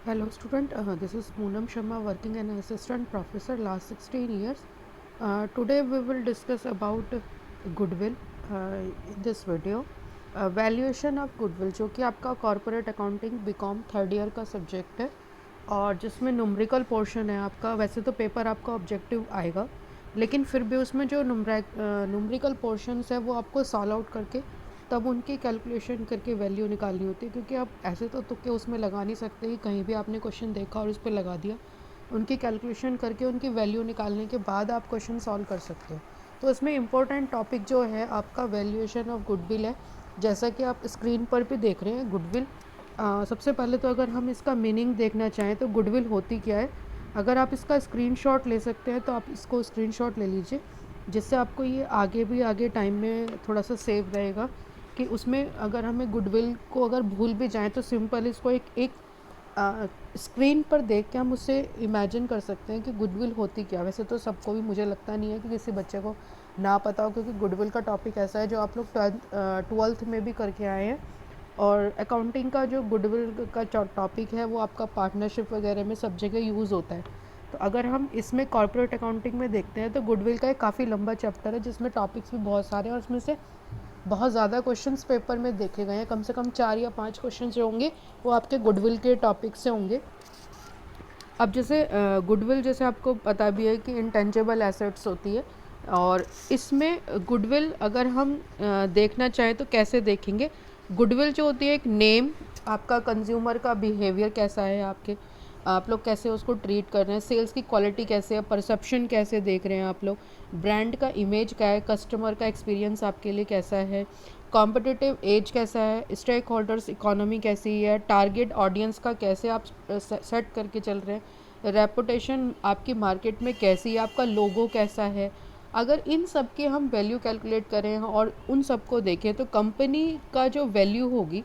Hello student, this is Poonam Sharma working as an assistant professor last 16 years. Today we will discuss about goodwill in this video. Valuation of goodwill जो कि आपका corporate accounting BCom third year का subject है और जिसमें numerical portion है आपका। वैसे तो पेपर आपका ऑब्जेक्टिव आएगा लेकिन फिर भी उसमें जो न्यूमरिकल पोर्शंस है वो आपको सॉल्व आउट करके तब उनकी कैलकुलेशन करके वैल्यू निकालनी होती है, क्योंकि आप ऐसे तो तुक्के उसमें लगा नहीं सकते कि कहीं भी आपने क्वेश्चन देखा और उस पर लगा दिया। उनकी कैलकुलेशन करके उनकी वैल्यू निकालने के बाद आप क्वेश्चन सॉल्व कर सकते हो। तो इसमें इम्पोर्टेंट टॉपिक जो है आपका वैल्यूएशन ऑफ गुडविल है। जैसा कि आप स्क्रीन पर भी देख रहे हैं गुडविल। सबसे पहले तो अगर हम इसका मीनिंग देखना चाहें तो गुडविल होती क्या है। अगर आप इसका स्क्रीनशॉट ले सकते हैं तो आप इसको स्क्रीनशॉट ले लीजिए, जिससे आपको ये आगे टाइम में थोड़ा सा सेव रहेगा कि उसमें अगर हमें गुडविल को अगर भूल भी जाएं तो सिंपल इसको एक स्क्रीन पर देख के हम उससे इमेजिन कर सकते हैं कि गुडविल होती क्या। वैसे तो सबको भी, मुझे लगता नहीं है कि किसी बच्चे को ना पता हो, क्योंकि गुडविल का टॉपिक ऐसा है जो आप लोग ट्वेल्थ में भी करके आए हैं। और अकाउंटिंग का जो गुडविल का टॉपिक है वो आपका पार्टनरशिप वगैरह में सब जगह यूज़ होता है। तो अगर हम इसमें कॉर्पोरेट अकाउंटिंग में देखते हैं तो गुडविल का एक काफ़ी लंबा चैप्टर है जिसमें टॉपिक्स भी बहुत सारे हैं और उसमें से बहुत ज़्यादा क्वेश्चंस पेपर में देखे गए हैं। कम से कम 4 या 5 क्वेश्चंस जो होंगे वो आपके गुडविल के टॉपिक से होंगे। अब जैसे गुडविल, जैसे आपको पता भी है कि इंटेंजिबल एसेट्स होती है और इसमें गुडविल अगर हम देखना चाहें तो कैसे देखेंगे। गुडविल जो होती है एक नेम, आपका कंज्यूमर का बिहेवियर कैसा है, आप लोग कैसे उसको ट्रीट कर रहे हैं, सेल्स की क्वालिटी कैसे है, परसेप्शन कैसे देख रहे हैं आप लोग, ब्रांड का इमेज क्या है, कस्टमर का एक्सपीरियंस आपके लिए कैसा है, कॉम्पिटिटिव एज कैसा है, स्टेक होल्डर्स इकोनॉमी कैसी है, टारगेट ऑडियंस का कैसे आप सेट करके चल रहे हैं, रेपुटेशन आपकी मार्केट में कैसी है, आपका लोगो कैसा है। अगर इन सब की हम वैल्यू कैलकुलेट करें और उन सबको देखें तो कंपनी का जो वैल्यू होगी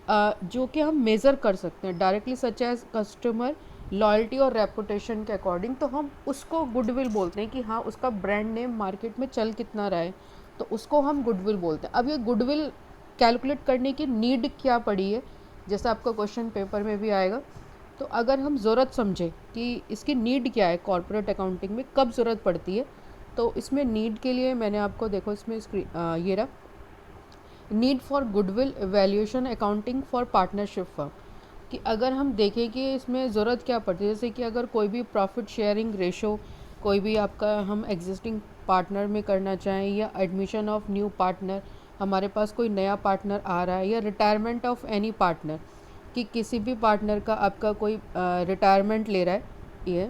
जो कि हम मेज़र कर सकते हैं directly, such as customer loyalty और रेपुटेशन के अकॉर्डिंग, तो हम उसको गुडविल बोलते हैं कि हाँ उसका ब्रांड नेम मार्केट में चल कितना रहा है, तो उसको हम गुडविल बोलते हैं। अब ये गुडविल कैलकुलेट करने की नीड क्या पड़ी है, जैसे आपका क्वेश्चन पेपर में भी आएगा। तो अगर हम ज़रूरत समझें कि इसकी नीड क्या है, कॉर्पोरेट अकाउंटिंग में कब ज़रूरत पड़ती है, तो इसमें नीड के लिए मैंने आपको, देखो इसमें ये रहा, need for goodwill valuation accounting for partnership firm. कि अगर हम देखें कि इसमें ज़रूरत क्या पड़ती है, जैसे कि अगर कोई भी प्रॉफिट शेयरिंग रेशो कोई भी आपका हम एग्जिस्टिंग पार्टनर में करना चाहें, या एडमिशन ऑफ न्यू पार्टनर, हमारे पास कोई नया पार्टनर आ रहा है, या रिटायरमेंट ऑफ एनी पार्टनर, कि किसी भी पार्टनर का आपका कोई रिटायरमेंट ले रहा है ये,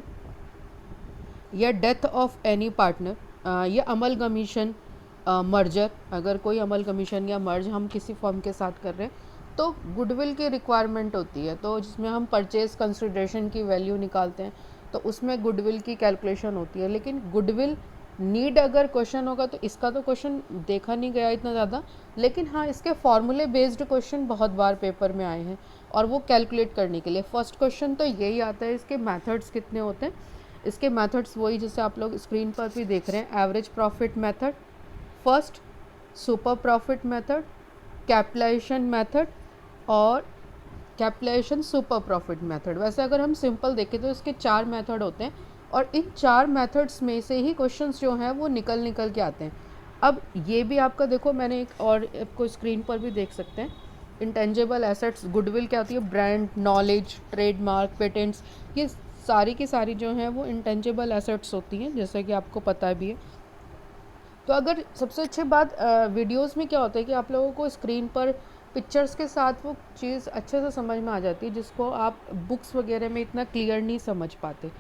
या डेथ ऑफ एनी पार्टनर, या अमल कमीशन मर्जर, अगर कोई अमल कमीशन या मर्ज हम किसी फर्म के साथ कर रहे हैं तो गुडविल की रिक्वायरमेंट होती है, तो जिसमें हम परचेज कंसिडरेशन की वैल्यू निकालते हैं तो उसमें गुडविल की कैलकुलेशन होती है। लेकिन गुडविल नीड अगर क्वेश्चन होगा तो इसका तो क्वेश्चन देखा नहीं गया इतना ज़्यादा, लेकिन हाँ इसके फॉर्मूले बेस्ड क्वेश्चन बहुत बार पेपर में आए हैं और वो कैलकुलेट करने के लिए फर्स्ट क्वेश्चन तो यही आता है, इसके मेथड्स कितने होते हैं। इसके मेथड्स वही जैसे आप लोग स्क्रीन पर भी देख रहे हैं, average profit method, first super profit method, capitalization method और कैपिटलाइजेशन सुपर प्रॉफिट मेथड। वैसे अगर हम सिंपल देखें तो इसके 4 मेथड होते हैं और इन 4 मेथड्स में से ही क्वेश्चंस जो हैं वो निकल के आते हैं। अब ये भी आपका देखो, मैंने एक और आपको स्क्रीन पर भी देख सकते हैं, इंटेंजिबल एसेट्स गुडविल क्या होती है, ब्रांड, नॉलेज, ट्रेडमार्क, पेटेंट्स, ये सारी की सारी जो हैं वो इंटेंजिबल एसेट्स होती हैं, जैसा कि आपको पता भी है। तो अगर सबसे अच्छी बात वीडियोस में क्या होता है कि आप लोगों को स्क्रीन पर पिक्चर्स के साथ वो चीज़ अच्छे से समझ में आ जाती है, जिसको आप बुक्स वगैरह में इतना क्लियर नहीं समझ पाते।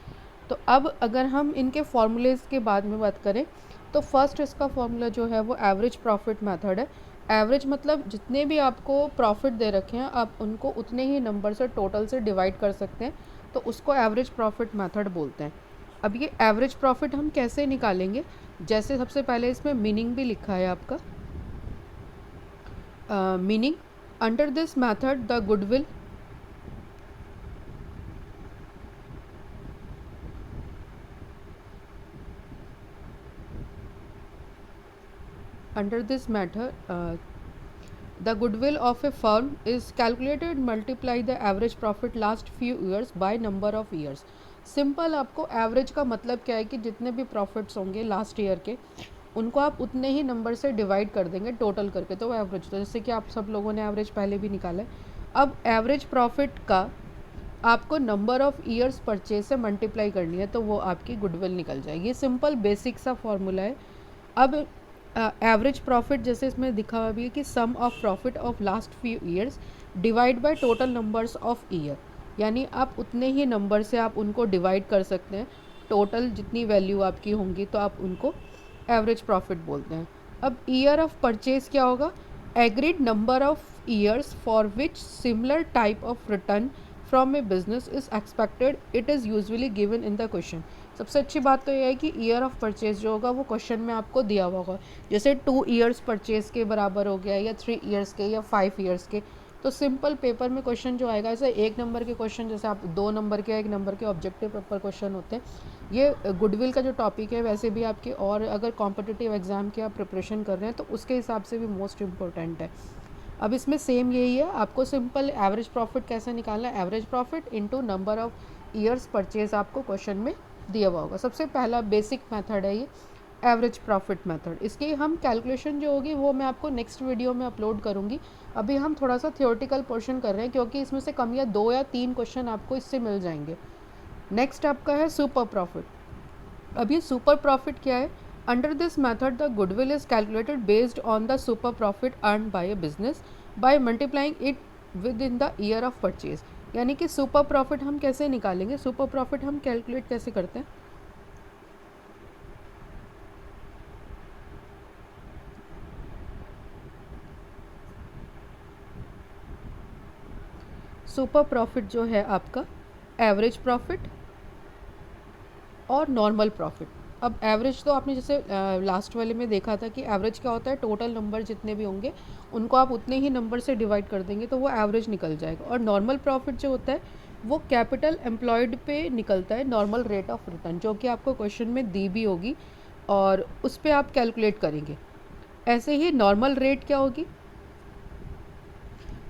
तो अब अगर हम इनके फॉर्मूलेज़ के बाद में बात करें तो फर्स्ट इसका फॉर्मूला जो है वो एवरेज प्रॉफिट मेथड है। एवरेज मतलब जितने भी आपको प्रॉफिट दे रखे हैं आप उनको उतने ही नंबर से टोटल से डिवाइड कर सकते हैं, तो उसको एवरेज प्रॉफिट मेथड बोलते हैं। अब ये एवरेज प्रॉफिट हम कैसे निकालेंगे, जैसे सबसे पहले इसमें मीनिंग भी लिखा है आपका, meaning under this method the goodwill under this method the goodwill of A firm is calculated multiply the average profit last few years by number of years. Simple, आपको एवरेज का मतलब क्या है कि जितने भी प्रॉफिट्स होंगे लास्ट ईयर के उनको आप उतने ही नंबर से डिवाइड कर देंगे टोटल करके, तो वो एवरेज। तो जैसे कि आप सब लोगों ने एवरेज पहले भी निकाला है, अब एवरेज प्रॉफिट का आपको नंबर ऑफ ईयर्स परचेज से मल्टीप्लाई करनी है, तो वो आपकी गुडविल निकल जाएगी। ये सिंपल बेसिक सा फॉर्मूला है। अब एवरेज प्रॉफिट जैसे इसमें दिखा हुआ भी है कि sum of profit of last few years divide by total numbers of year, यानी आप उतने ही नंबर से आप उनको डिवाइड कर सकते हैं, टोटल जितनी वैल्यू आपकी होंगी तो आप उनको एवरेज प्रॉफिट बोलते हैं। अब ईयर ऑफ परचेज क्या होगा? Agreed number of years for which similar type of return from A business is expected, it is usually given in the question. सबसे अच्छी बात तो यह है कि ईयर ऑफ परचेज जो होगा वो क्वेश्चन में आपको दिया हुआ होगा, जैसे 2 ईयर्स परचेज के बराबर हो गया, या 3 ईयर्स के, या 5 ईयर्स के। तो सिंपल पेपर में क्वेश्चन जो आएगा, ऐसे 1 नंबर के क्वेश्चन, जैसे आप 2 नंबर के 1 नंबर के ऑब्जेक्टिव पेपर क्वेश्चन होते हैं, ये गुडविल का जो टॉपिक है वैसे भी आपके, और अगर कॉम्पिटिटिव एग्जाम की आप प्रिपरेशन कर रहे हैं तो उसके हिसाब से भी मोस्ट इम्पोर्टेंट है। अब इसमें सेम यही है, आपको सिंपल एवरेज प्रॉफिट कैसे निकालना है, average profit into number of years purchase आपको क्वेश्चन में दिया हुआ होगा। सबसे पहला बेसिक मेथड है ये एवरेज प्रॉफिट मेथड। इसकी हम कैलकुलेशन जो होगी वो मैं आपको नेक्स्ट वीडियो में अपलोड करूँगी। अभी हम थोड़ा सा थियोरेटिकल पोर्शन कर रहे हैं, क्योंकि इसमें से कम या 2 या 3 क्वेश्चन आपको इससे मिल जाएंगे। नेक्स्ट आपका है सुपर प्रॉफिट। अब ये सुपर प्रॉफिट क्या है? Under this method the goodwill is calculated based on the super profit earn by A business by multiplying it with in the year of purchase. यानी कि सुपर प्रॉफिट हम कैसे निकालेंगे, super profit हम calculate कैसे करते हैं? सुपर प्रॉफिट जो है आपका एवरेज प्रॉफिट और नॉर्मल प्रॉफिट। अब एवरेज तो आपने जैसे लास्ट वाले में देखा था कि एवरेज क्या होता है, टोटल नंबर जितने भी होंगे उनको आप उतने ही नंबर से डिवाइड कर देंगे तो वो एवरेज निकल जाएगा। और नॉर्मल प्रॉफिट जो होता है वो कैपिटल एम्प्लॉयड पे निकलता है, नॉर्मल रेट ऑफ रिटर्न, जो कि आपको क्वेश्चन में दी भी होगी और उस पर आप कैलकुलेट करेंगे। ऐसे ही नॉर्मल रेट क्या होगी?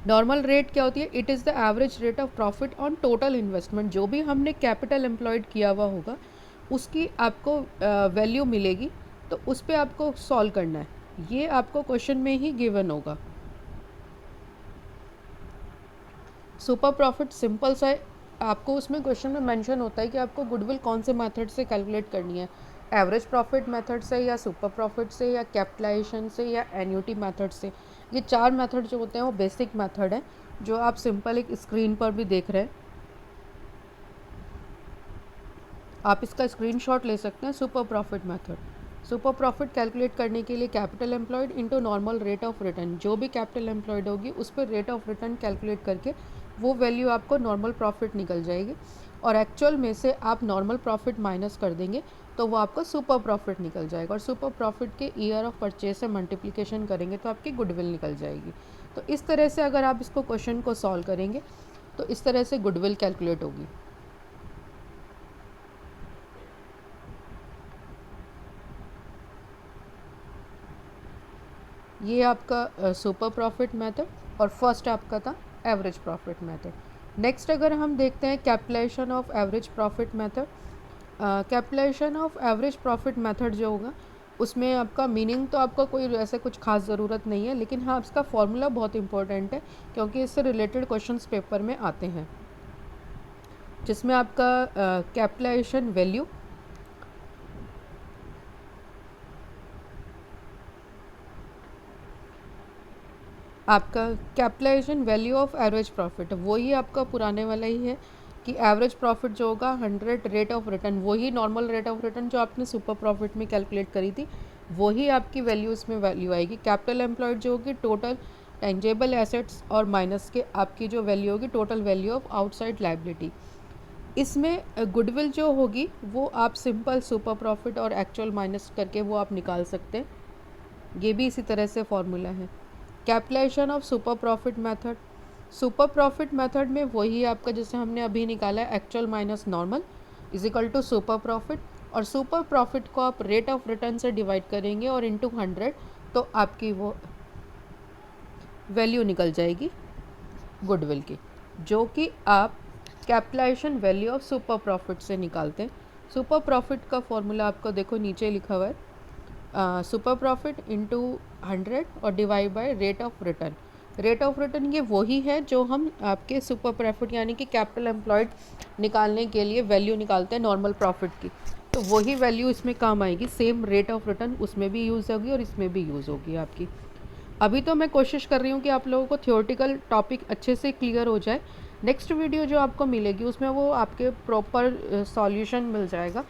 नॉर्मल रेट क्या होती है? It is the average rate of profit on total investment. जो भी हमने कैपिटल एम्प्लॉयड किया हुआ होगा उसकी आपको वैल्यू मिलेगी, तो उस पर आपको सॉल्व करना है। ये आपको क्वेश्चन में ही गिवन होगा। सुपर प्रॉफिट सिंपल सा है, आपको उसमें क्वेश्चन में मेंशन होता है कि आपको गुडविल कौन से मेथड से कैलकुलेट करनी है, एवरेज प्रॉफिट मेथड से, या सुपर प्रॉफिट से, या कैपिटलाइजेशन से, या एन्युटी मेथड से। ये 4 मेथड जो होते हैं वो बेसिक मेथड है, जो आप सिंपल एक स्क्रीन पर भी देख रहे हैं। आप इसका स्क्रीनशॉट ले सकते हैं। Super profit method, super profit calculate करने के लिए capital employed into normal rate of return, जो भी कैपिटल एम्प्लॉयड होगी उस पर रेट ऑफ रिटर्न कैलकुलेट करके वो वैल्यू आपको नॉर्मल प्रॉफिट निकल जाएगी, और एक्चुअल में से आप नॉर्मल प्रॉफिट माइनस कर देंगे तो वो आपका सुपर प्रॉफिट निकल जाएगा, और सुपर प्रॉफिट के ईयर ऑफ परचेज से मल्टीप्लिकेशन करेंगे तो आपकी गुडविल निकल जाएगी। तो इस तरह से अगर आप इसको क्वेश्चन को सॉल्व करेंगे तो इस तरह से गुडविल कैलकुलेट होगी। ये आपका सुपर प्रॉफिट मेथड, और फर्स्ट आपका था एवरेज प्रॉफिट मेथड। नेक्स्ट अगर हम देखते हैं capitalization of average profit method. Capitalization of average profit method जो होगा उसमें आपका मीनिंग तो आपका कोई ऐसे कुछ खास ज़रूरत नहीं है, लेकिन हाँ इसका फॉर्मूला बहुत इंपॉर्टेंट है क्योंकि इससे रिलेटेड क्वेश्चंस पेपर में आते हैं, जिसमें आपका कैपिटलाइजेशन वैल्यू, आपका capitalization value of average profit वही आपका पुराने वाला ही है कि एवरेज प्रॉफिट जो होगा 100 रेट ऑफ रिटर्न, वही नॉर्मल रेट ऑफ रिटर्न जो आपने सुपर प्रॉफिट में कैलकुलेट करी थी वही आपकी वैल्यू इसमें वैल्यू आएगी। कैपिटल एम्प्लॉयड जो होगी टोटल टेंजेबल एसेट्स और माइनस के आपकी जो वैल्यू होगी total value of outside liability. इसमें गुडविल जो होगी वो आप सिंपल सुपर प्रॉफिट और एक्चुअल माइनस करके वो आप निकाल सकते हैं, ये भी इसी तरह से फॉर्मूला है। Capitalization of super profit method, super profit method में वही आपका जैसे हमने अभी निकाला है actual minus normal is equal to super profit, और सुपर प्रॉफिट को आप रेट ऑफ रिटर्न से डिवाइड करेंगे और इनटू 100 तो आपकी वो वैल्यू निकल जाएगी गुडविल की, जो कि आप capitalization value of super profit से निकालते हैं। सुपर प्रॉफिट का फॉर्मूला आपको देखो नीचे लिखा हुआ है, सुपर प्रॉफिट इंटू 100 और divide by rate of return. Rate of return ये वही है जो हम आपके सुपर प्रॉफिट यानी कि कैपिटल एम्प्लॉयड निकालने के लिए वैल्यू निकालते हैं नॉर्मल प्रॉफिट की, तो वही वैल्यू इसमें काम आएगी। सेम रेट ऑफ रिटर्न उसमें भी यूज़ होगी और इसमें भी यूज़ होगी आपकी। अभी तो मैं कोशिश कर रही हूँ कि आप लोगों को थियोरेटिकल टॉपिक अच्छे से क्लियर हो जाए। नेक्स्ट वीडियो जो आपको मिलेगी उसमें वो आपके प्रॉपर सॉल्यूशन मिल जाएगा,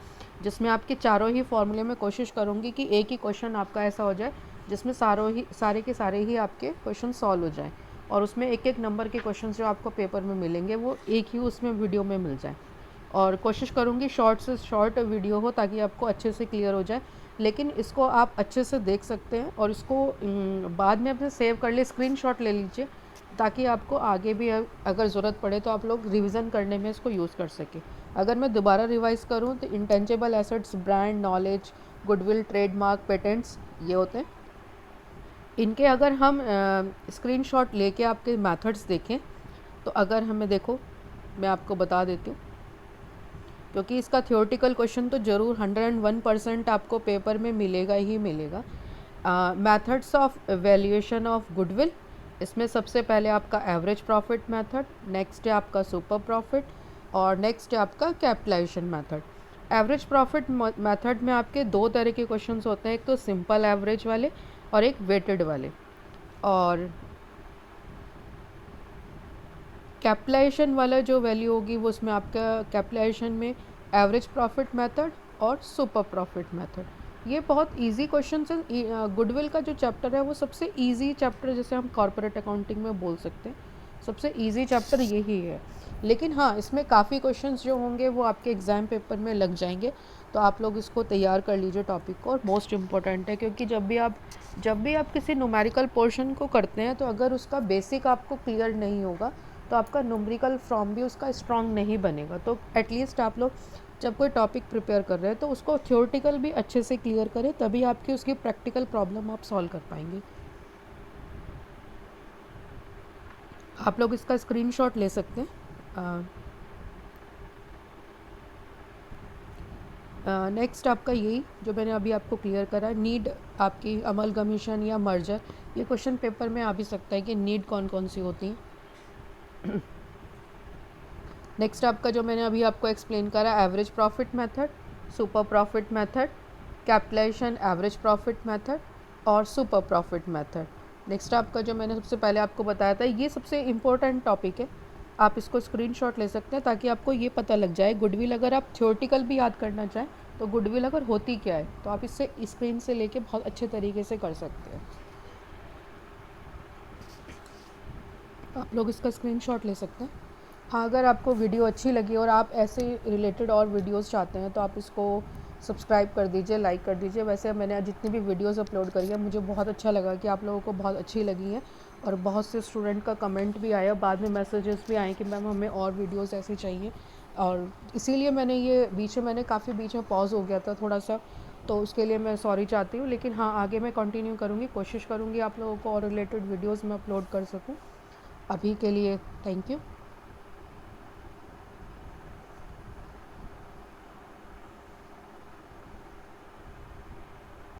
जिसमें आपके चारों ही फॉर्मूले में कोशिश करूँगी कि एक ही क्वेश्चन आपका ऐसा हो जाए जिसमें सारे के सारे ही आपके क्वेश्चन सॉल्व हो जाएं, और उसमें एक एक नंबर के क्वेश्चन जो आपको पेपर में मिलेंगे वो एक ही उसमें वीडियो में मिल जाए। और कोशिश करूँगी शॉर्ट से शॉर्ट वीडियो हो ताकि आपको अच्छे से क्लियर हो जाए, लेकिन इसको आप अच्छे से देख सकते हैं और इसको बाद में अपने सेव कर ले, स्क्रीनशॉट ले लीजिए ताकि आपको आगे भी अगर ज़रूरत पड़े तो आप लोग रिवीजन करने में इसको यूज़ कर सकें। अगर मैं दोबारा रिवाइज़ करूँ तो intangible assets, brand, knowledge, goodwill, trademark, patents ये होते हैं। इनके अगर हम स्क्रीनशॉट लेके आपके मेथड्स देखें तो अगर हमें देखो मैं आपको बता देती हूँ, क्योंकि इसका थियोरेटिकल क्वेश्चन तो ज़रूर 101% आपको पेपर में मिलेगा ही मिलेगा। Methods of valuation of goodwill, इसमें सबसे पहले आपका एवरेज प्रॉफिट मेथड, नेक्स्ट है आपका सुपर प्रॉफिट और नेक्स्ट है आपका capitalization method. Average profit method में आपके दो तरह के क्वेश्चंस होते हैं, एक तो सिंपल एवरेज वाले और एक वेटेड वाले। और कैपिटलाइजेशन वाला जो वैल्यू होगी वो उसमें आपका कैपिटलाइजेशन में एवरेज प्रॉफिट मेथड और सुपर प्रॉफिट मेथड। ये बहुत इजी क्वेश्चन है। गुडविल का जो चैप्टर है वो सबसे इजी चैप्टर, जैसे हम कॉर्पोरेट अकाउंटिंग में बोल सकते हैं, सबसे इजी चैप्टर यही है। लेकिन हाँ, इसमें काफ़ी क्वेश्चंस जो होंगे वो आपके एग्ज़ाम पेपर में लग जाएंगे, तो आप लोग इसको तैयार कर लीजिए टॉपिक को। और मोस्ट इम्पॉर्टेंट है, क्योंकि जब भी आप किसी न्यूमेरिकल पोर्शन को करते हैं तो अगर उसका बेसिक आपको क्लियर नहीं होगा तो आपका न्यूमेरिकल फॉर्म भी उसका स्ट्रॉन्ग नहीं बनेगा। तो एटलीस्ट आप लोग जब कोई टॉपिक प्रिपेयर कर रहे हैं तो उसको थ्योरेटिकल भी अच्छे से क्लियर करें, तभी आपकी उसकी प्रैक्टिकल प्रॉब्लम आप सॉल्व कर पाएंगे। आप लोग इसका स्क्रीनशॉट ले सकते हैं। नेक्स्ट आपका यही जो मैंने अभी आपको क्लियर करा, नीड आपकी अमलगमीशन या मर्जर, ये क्वेश्चन पेपर में आ भी सकता है कि नीड कौन कौन सी होती हैं। नेक्स्ट आपका जो मैंने अभी आपको एक्सप्लेन करा, average profit method, super profit method, capitalization average profit method और सुपर प्रॉफिट मेथड। नेक्स्ट आपका जो मैंने सबसे पहले आपको बताया था, ये सबसे इम्पोर्टेंट टॉपिक है, आप इसको स्क्रीनशॉट ले सकते हैं ताकि आपको ये पता लग जाए। गुडविल अगर आप थ्योरेटिकल भी याद करना चाहें तो गुडविल अगर होती क्या है तो आप इससे स्क्रीन से लेके बहुत अच्छे तरीके से कर सकते हैं। आप लोग इसका स्क्रीनशॉट ले सकते हैं। हाँ, अगर आपको वीडियो अच्छी लगी और आप ऐसे रिलेटेड और वीडियोस चाहते हैं तो आप इसको सब्सक्राइब कर दीजिए, लाइक कर दीजिए। वैसे मैंने जितनी भी वीडियोस अपलोड करी है मुझे बहुत अच्छा लगा कि आप लोगों को बहुत अच्छी लगी हैं, और बहुत से स्टूडेंट का कमेंट भी आया, बाद में मैसेजेस भी आए कि मैम हमें और वीडियोस ऐसी चाहिए, और इसीलिए मैंने ये बीच में पॉज हो गया था थोड़ा सा, तो उसके लिए मैं सॉरी चाहती हूँ। लेकिन हाँ, आगे मैं कंटिन्यू करूँगी, कोशिश करूँगी आप लोगों को और रिलेटेड वीडियोज़ में अपलोड कर सकूँ। अभी के लिए थैंक यू।